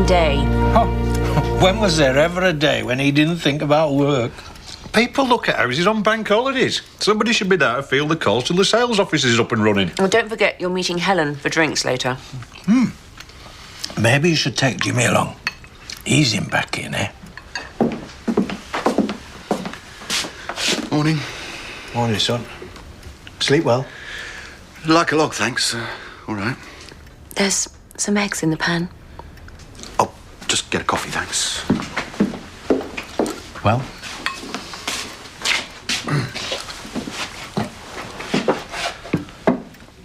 day. Oh, when was there ever a day when he didn't think about work? People look at houses on bank holidays. Somebody should be there to field the calls till the sales office is up and running. Well, don't forget you're meeting Helen for drinks later. Maybe you should take Jimmy along. Ease him back in, eh? Morning. Morning, son. Sleep well? Like a log, thanks. All right. There's some eggs in the pan. Oh, just get a coffee, thanks. Well?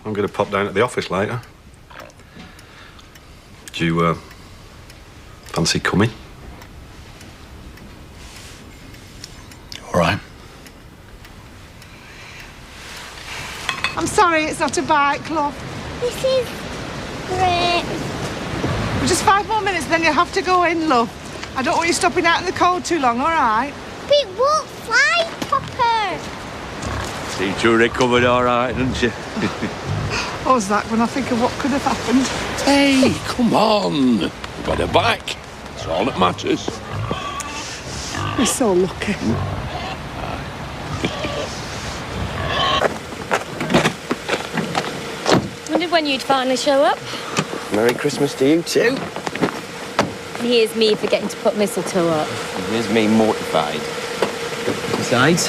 I'm going to pop down at the office later. Do you, fancy coming? All right. I'm sorry, it's not a bike club. This is great. Just 5 more minutes, then you'll have to go in, love. I don't want you stopping out in the cold too long, all right? But it won't fly, Papa. See, you recovered all right, didn't you? What was that when I think of what could have happened? Hey, come on. You've got her back. That's all that matters. We're so lucky. Wondered when you'd finally show up. Merry Christmas to you too. And here's me forgetting to put mistletoe up. And here's me mortified. Besides,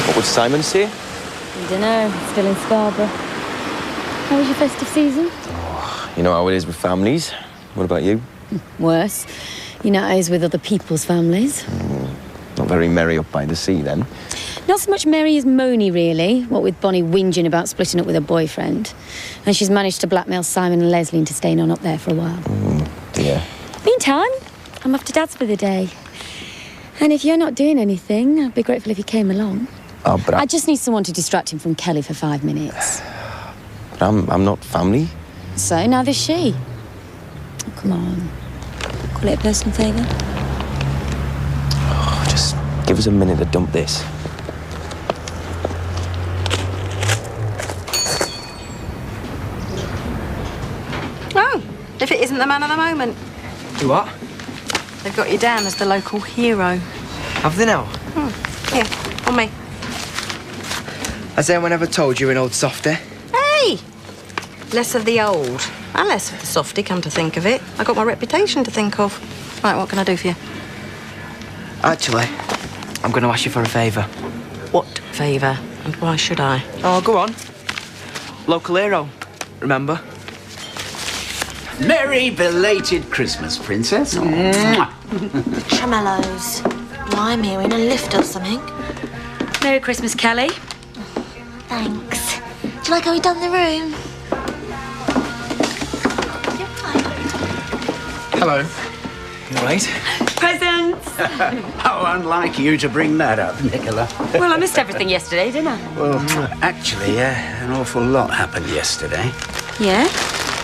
what would Simon say? I don't know. Still in Scarborough. How was your festive season? Oh, you know how it is with families. What about you? Worse. You know how it is with other people's families. Not very merry up by the sea, then. Not so much merry as moany, really. What with Bonnie whinging about splitting up with her boyfriend. And she's managed to blackmail Simon and Leslie into staying on up there for a while. Yeah. Meantime, I'm off to Dad's for the day. And if you're not doing anything, I'd be grateful if you came along. Oh, but I just need someone to distract him from Kelly for 5 minutes. I'm not family. So, neither's she. Oh, come on. Call it a personal favour. Oh, just give us a minute to dump this. Oh, if it isn't the man of the moment. Do what? They've got you down as the local hero. Have they now? Here, on me. Has anyone ever told you an old softy? Hey! Less of the old and less of the softy, come to think of it. I got my reputation to think of. Right, what can I do for you? Actually, I'm going to ask you for a favour. What favour? And why should I? Oh, go on. Local hero, remember? Merry belated Christmas, Princess. Tremellos. Lime here in a lift or something. Merry Christmas, Kelly. Thanks. Do you like how we done the room? You're fine. Hello. You all right? Presents! How unlike you to bring that up, Nicola. Well, I missed everything yesterday, didn't I? Well, actually, an awful lot happened yesterday. Yeah?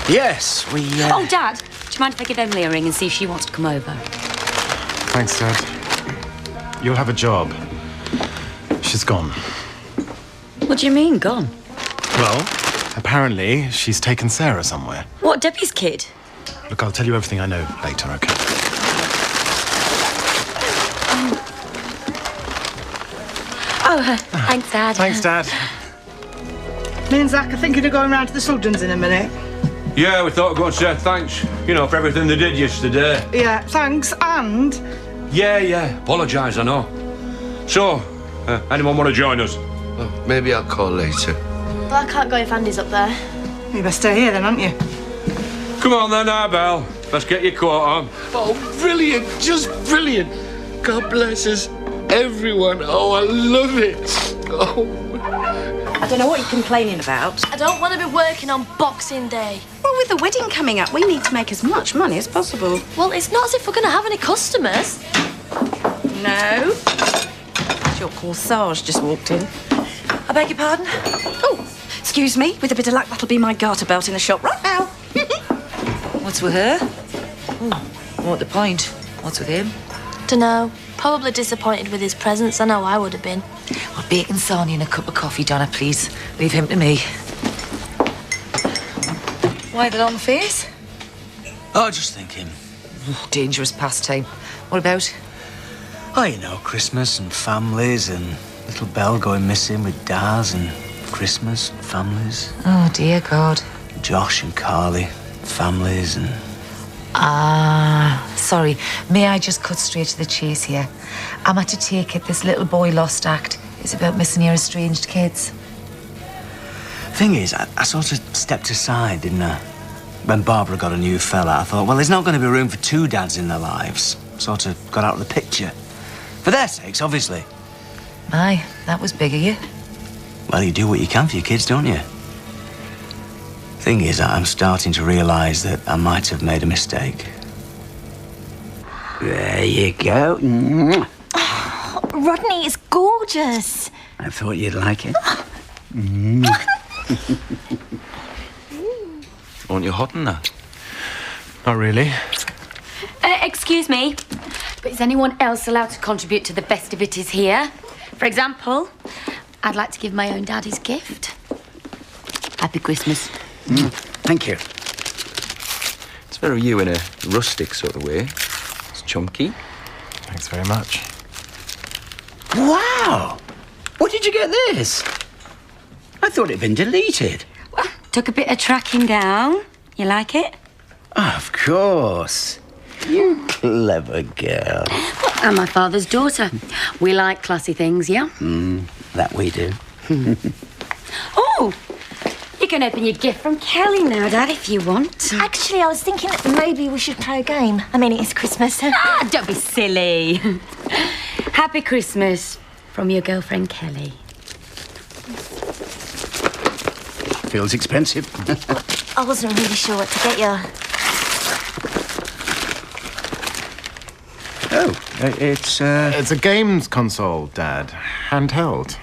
Yes, we... Oh, Dad, do you mind if I give Emily a ring and see if she wants to come over? Thanks, Dad. You'll have a job. She's gone. What do you mean, gone? Well, apparently she's taken Sarah somewhere. What, Debbie's kid? Look, I'll tell you everything I know later, OK? Oh, thanks, Dad. Thanks, Dad. Me and Zach are thinking of going round to the Suldens in a minute. Yeah, we thought we'd go and say thanks, you know, for everything they did yesterday. Yeah, thanks, and... Yeah. Apologise, I know. So, anyone want to join us? Maybe I'll call later. Well, I can't go if Andy's up there. You best stay here then, aren't you? Come on then, Arbel. Let's get your coat on. Oh, brilliant. Just brilliant. God bless us, everyone. Oh, I love it. Oh. I don't know what you're complaining about. I don't want to be working on Boxing Day. Well, with the wedding coming up, we need to make as much money as possible. Well, it's not as if we're going to have any customers. No. Your corsage just walked in. I beg your pardon? Oh, excuse me. With a bit of luck, that'll be my garter belt in the shop right now. What's with her? Oh, what the point? What's with him? Dunno. Probably disappointed with his presents. I know I would have been. Well, bacon sarnie and a cup of coffee, Donna, please. Leave him to me. Why the long face? Oh, just thinking. Dangerous pastime. What about? Oh, you know, Christmas and families and little Belle going missing with Daz and Christmas and families. Oh, dear God. Josh and Carly, families and... Sorry. May I just cut straight to the chase here? I'm at to take it this little boy lost act is about missing your estranged kids. Thing is, I sort of stepped aside, didn't I? When Barbara got a new fella, I thought, well, there's not going to be room for two dads in their lives. Sort of got out of the picture. For their sakes, obviously. Aye, that was big of you. Well, you do what you can for your kids, don't you? Thing is, I'm starting to realise that I might have made a mistake. There you go. Oh, Rodney, it's gorgeous. I thought you'd like it. Aren't you hot in that? Not really. Excuse me, but is anyone else allowed to contribute to the festivities here? For example, I'd like to give my own dad his gift. Happy Christmas. Thank you. It's very you in a rustic sort of way. It's chunky. Thanks very much. Wow! Where did you get this? I thought it had been deleted. Well, took a bit of tracking down. You like it? Of course. You clever girl. Well, I'm my father's daughter. We like classy things, yeah? That we do. Oh! You can open your gift from Kelly now, Dad, if you want. Actually, I was thinking that maybe we should play a game. I mean, it is Christmas. Don't be silly. Happy Christmas from your girlfriend, Kelly. Feels expensive. I wasn't really sure what to get you. Oh, it's It's a games console, Dad. Handheld.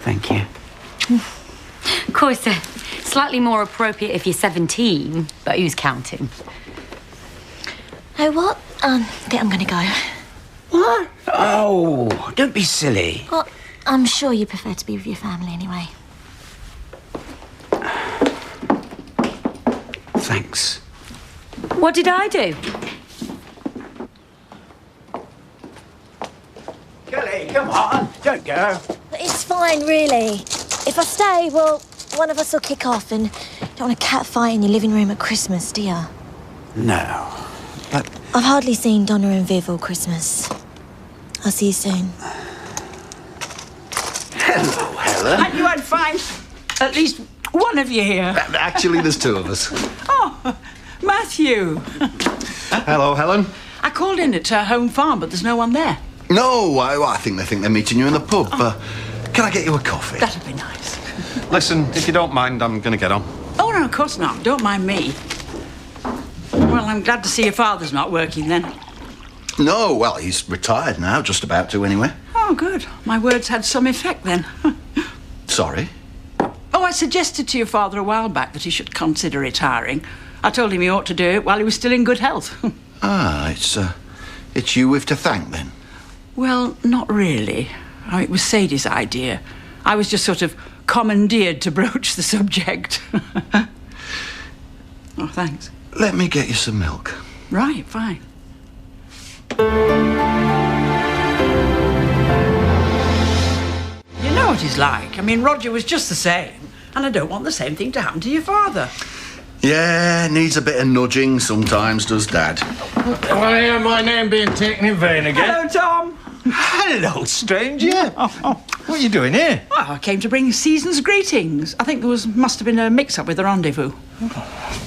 Thank you. Of course, slightly more appropriate if you're 17, but who's counting? Oh, what? I think I'm going to go. What? Oh, don't be silly. Well, I'm sure you prefer to be with your family anyway. Thanks. What did I do? Kelly, come on. Don't go. It's fine, really. If I stay, well, one of us will kick off, and you don't want a cat fight in your living room at Christmas, do you? No, but... I've hardly seen Donna and Viv all Christmas. I'll see you soon. Hello, Helen. And you had find at least one of you here. Actually, there's two of us. Oh, Matthew. Hello, Helen. I called in at her home farm, but there's no one there. No, I think they're meeting you in the pub. Can I get you a coffee? That'd be nice. Listen, if you don't mind, I'm going to get on. Oh, no, of course not. Don't mind me. Well, I'm glad to see your father's not working then. No, well, he's retired now, just about to anyway. Oh, good. My words had some effect then. Sorry? Oh, I suggested to your father a while back that he should consider retiring. I told him he ought to do it while he was still in good health. It's you we've to thank then? Well, not really. It was Sadie's idea. I was just sort of commandeered to broach the subject. Oh, thanks. Let me get you some milk. Right, fine. You know what he's like. I mean, Roger was just the same. And I don't want the same thing to happen to your father. Yeah, needs a bit of nudging sometimes, does Dad? Well, I hear my name being taken in vain again. Hello, Tom. Hello, stranger. What are you doing here? Well, I came to bring season's greetings. I think must have been a mix-up with the rendezvous.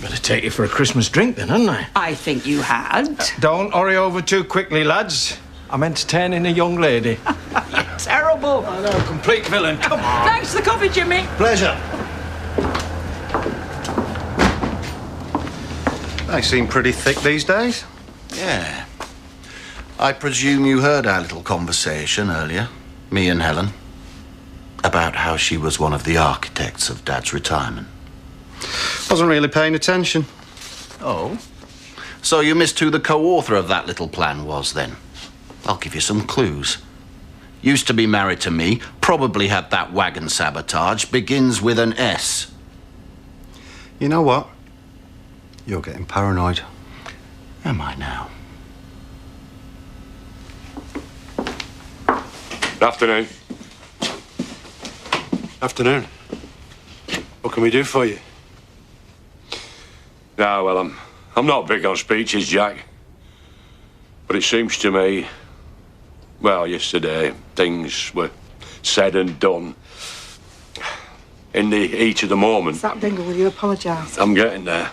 Better take you for a Christmas drink then, hadn't I? I think you had. Don't hurry over too quickly, lads. I'm entertaining a young lady. You're terrible. I know, complete villain. Come on. Thanks for the coffee, Jimmy. Pleasure. They seem pretty thick these days. Yeah. I presume you heard our little conversation earlier, me and Helen, about how she was one of the architects of Dad's retirement. Wasn't really paying attention. Oh? So you missed who the co-author of that little plan was, then? I'll give you some clues. Used to be married to me, probably had that wagon sabotage, begins with an S. You know what? You're getting paranoid. Am I now? Afternoon. Afternoon. What can we do for you? Nah, well, I'm not big on speeches, Jack. But it seems to me, well, yesterday, things were said and done in the heat of the moment. That Bingle, will you apologise? I'm getting there.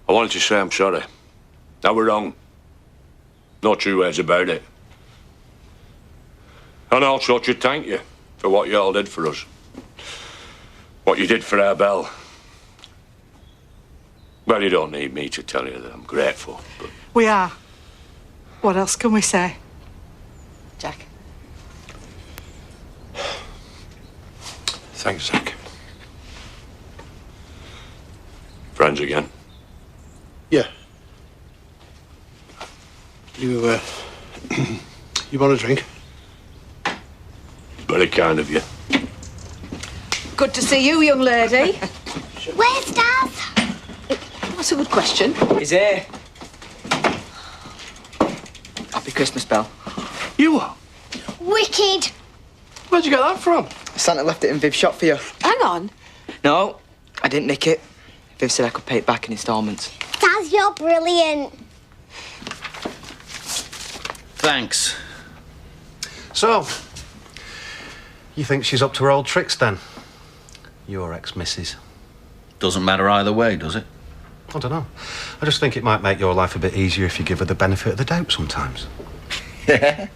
I wanted to say I'm sorry. I were wrong. No two ways about it. And also to thank you for what you all did for us. What you did for our Belle. Well, you don't need me to tell you that I'm grateful, but... We are. What else can we say? Jack. Thanks, Zach. Friends again? Yeah. You, you want a drink? Very kind of you. Good to see you, young lady. Where's Dad? That's a good question. He's here. Happy Christmas, Belle. You what? Wicked. Where'd you get that from? Santa left it in Viv's shop for you. Hang on. No, I didn't nick it. Viv said I could pay it back in instalments. Dad, you're brilliant. Thanks. So, you think she's up to her old tricks then? Your ex-missus. Doesn't matter either way, does it? I don't know. I just think it might make your life a bit easier if you give her the benefit of the doubt sometimes. Yeah.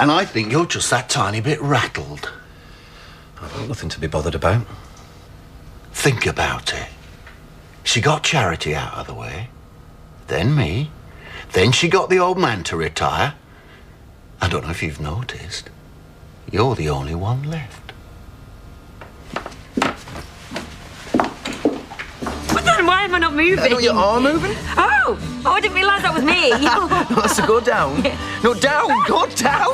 And I think you're just that tiny bit rattled. I've got nothing to be bothered about. Think about it. She got Charity out of the way, then me, then she got the old man to retire. I don't know if you've noticed, you're the only one left. Why am I not moving? No, you are moving. Oh, I didn't realise that was me. No, so go down. No, down. Go down.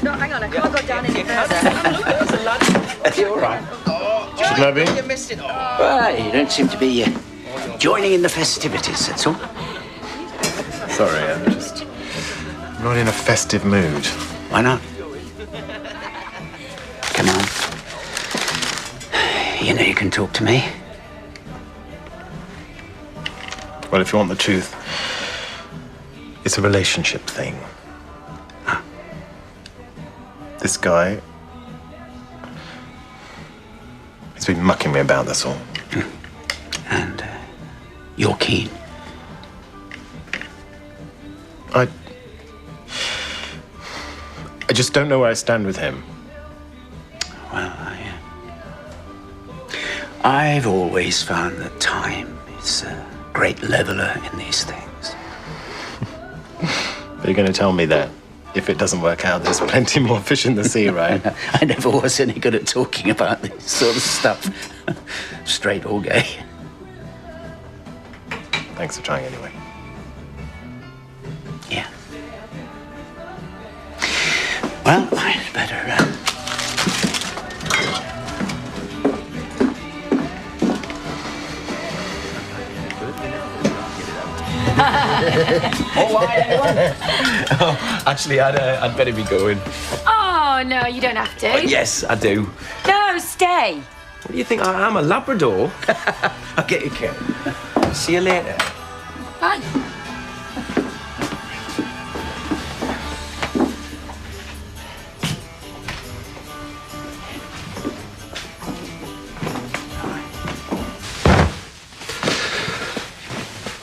No, hang on, I can't go down any further. Are you all right? Shouldn't I be? You missed it all. Well, you don't seem to be joining in the festivities, that's all. Sorry, I'm not in a festive mood. Why not? Come on. You know you can talk to me. Well, if you want the truth, it's a relationship thing. This guy, he's been mucking me about, that's all. And you're keen. I just don't know where I stand with him. Well, I've always found that time is a great leveler in these things. But you're going to tell me that if it doesn't work out, there's plenty more fish in the sea, right? I never was any good at talking about this sort of stuff, straight or gay. Thanks for trying anyway. Yeah. Well, I'd better... Oh, actually, I'd better be going. Oh, no, you don't have to. Yes, I do. No, stay. What do you think? I'm a Labrador. I'll get you, Kim. See you later. Bye.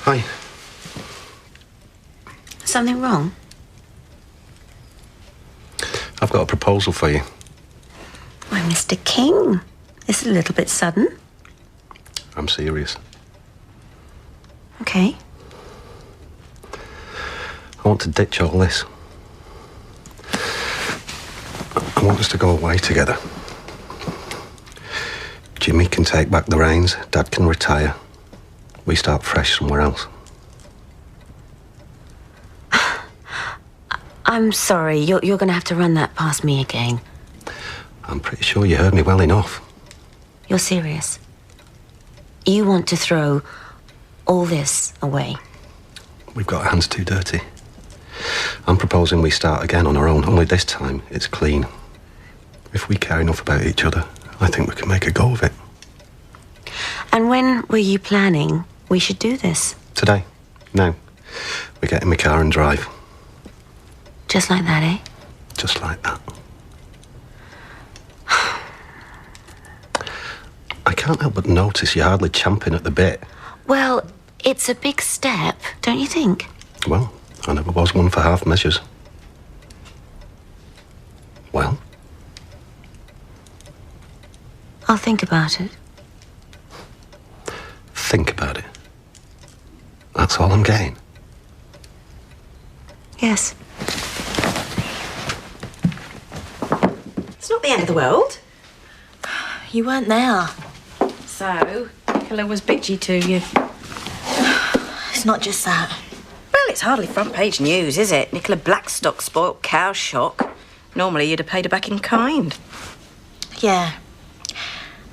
Hi. Something wrong? I've got a proposal for you. Why, Mr. King, this is a little bit sudden. I'm serious. Okay. I want to ditch all this. I want us to go away together. Jimmy can take back the reins, Dad can retire. We start fresh somewhere else. I'm sorry, you're going to have to run that past me again. I'm pretty sure you heard me well enough. You're serious? You want to throw all this away? We've got our hands too dirty. I'm proposing we start again on our own, only this time it's clean. If we care enough about each other, I think we can make a go of it. And when were you planning we should do this? Today. Now. We get in my car and drive. Just like that, eh? Just like that. I can't help but notice you're hardly champing at the bit. Well, it's a big step, don't you think? Well, I never was one for half measures. Well? I'll think about it. Think about it. That's all I'm getting. Yes. It's not the end of the world. You weren't there. So, Nicola was bitchy to you. It's not just that. Well, it's hardly front page news, is it? Nicola Blackstock spoilt cow shock. Normally you'd have paid her back in kind. Yeah.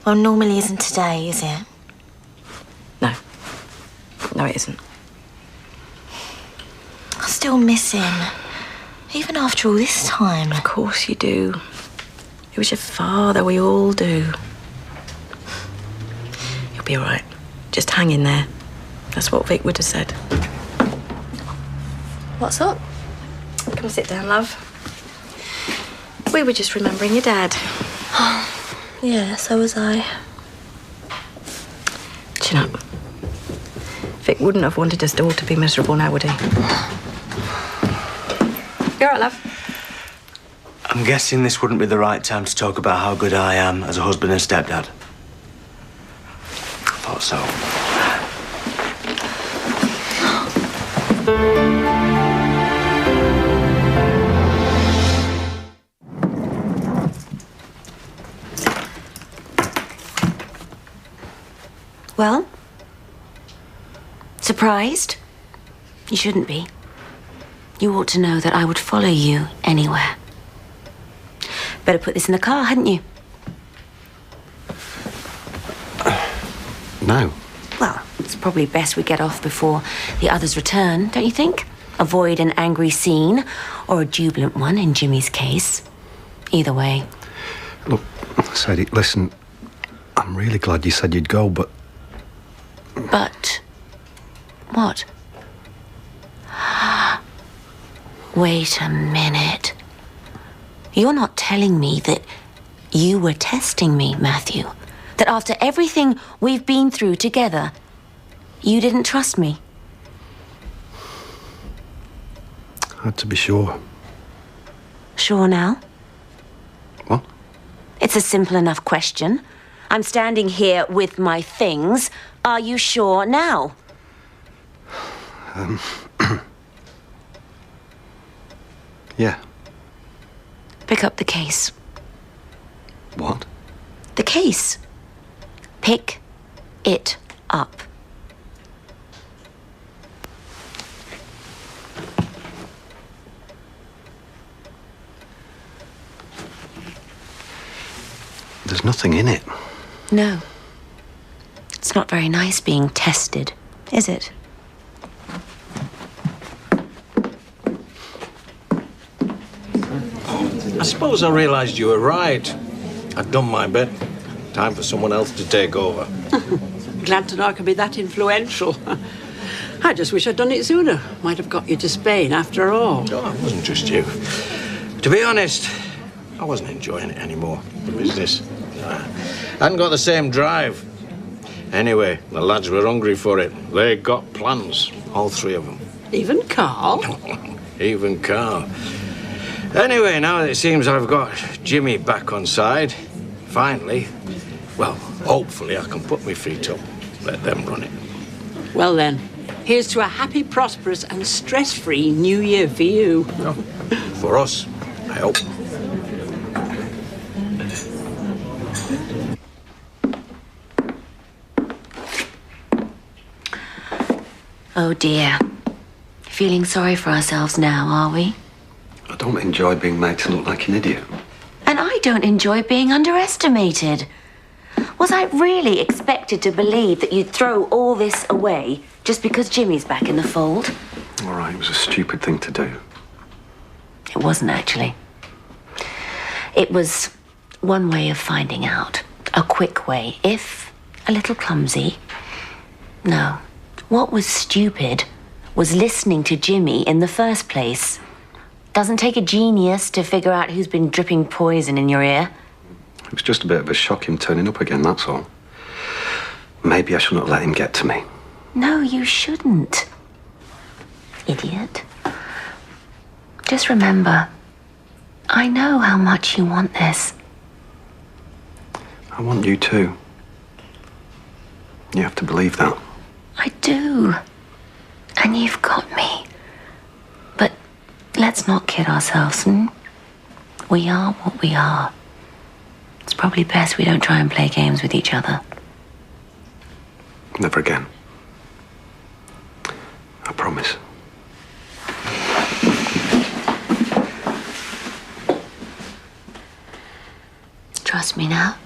Well, normally isn't today, is it? No. No, it isn't. I still miss him. Even after all this time. Of course you do. He was your father, we all do. You'll be all right. Just hang in there. That's what Vic would have said. What's up? Come sit down, love. We were just remembering your dad. Yeah, so was I. Chin up. Vic wouldn't have wanted us all to be miserable now, would he? You all right, love? I'm guessing this wouldn't be the right time to talk about how good I am as a husband and stepdad. I thought so. Well? Surprised? You shouldn't be. You ought to know that I would follow you anywhere. Better put this in the car, hadn't you? No. Well, it's probably best we get off before the others return, don't you think? Avoid an angry scene, or a jubilant one in Jimmy's case. Either way. Look, Sadie, listen, I'm really glad you said you'd go, but... But... what? Wait a minute. You're not telling me that you were testing me, Matthew? That after everything we've been through together, you didn't trust me? Had to be sure. Sure now? What? It's a simple enough question. I'm standing here with my things. Are you sure now? Yeah. Pick up the case. What? The case. Pick it up. There's nothing in it. No. It's not very nice being tested, is it? I suppose I realised you were right. I'd done my bit. Time for someone else to take over. Glad to know I can be that influential. I just wish I'd done it sooner. Might have got you to Spain after all. Oh, it wasn't just you. To be honest, I wasn't enjoying it anymore. The business. I hadn't got the same drive. Anyway, the lads were hungry for it. They got plans, all three of them. Even Carl? Even Carl. Anyway, now it seems I've got Jimmy back on side, finally, well, hopefully I can put my feet up, let them run it. Well then, here's to a happy, prosperous and stress-free new year for you. For us, I hope. Oh dear. Feeling sorry for ourselves now, are we? I don't enjoy being made to look like an idiot. And I don't enjoy being underestimated. Was I really expected to believe that you'd throw all this away just because Jimmy's back in the fold? All right, it was a stupid thing to do. It wasn't, actually. It was one way of finding out. A quick way, if a little clumsy. No. What was stupid was listening to Jimmy in the first place. Doesn't take a genius to figure out who's been dripping poison in your ear. It was just a bit of a shock him turning up again, that's all. Maybe I shouldn't have let him get to me. No, you shouldn't. Idiot. Just remember, I know how much you want this. I want you too. You have to believe that. I do. And you've got me. But let's not kid ourselves, We are what we are. It's probably best we don't try and play games with each other. Never again. I promise. Trust me now.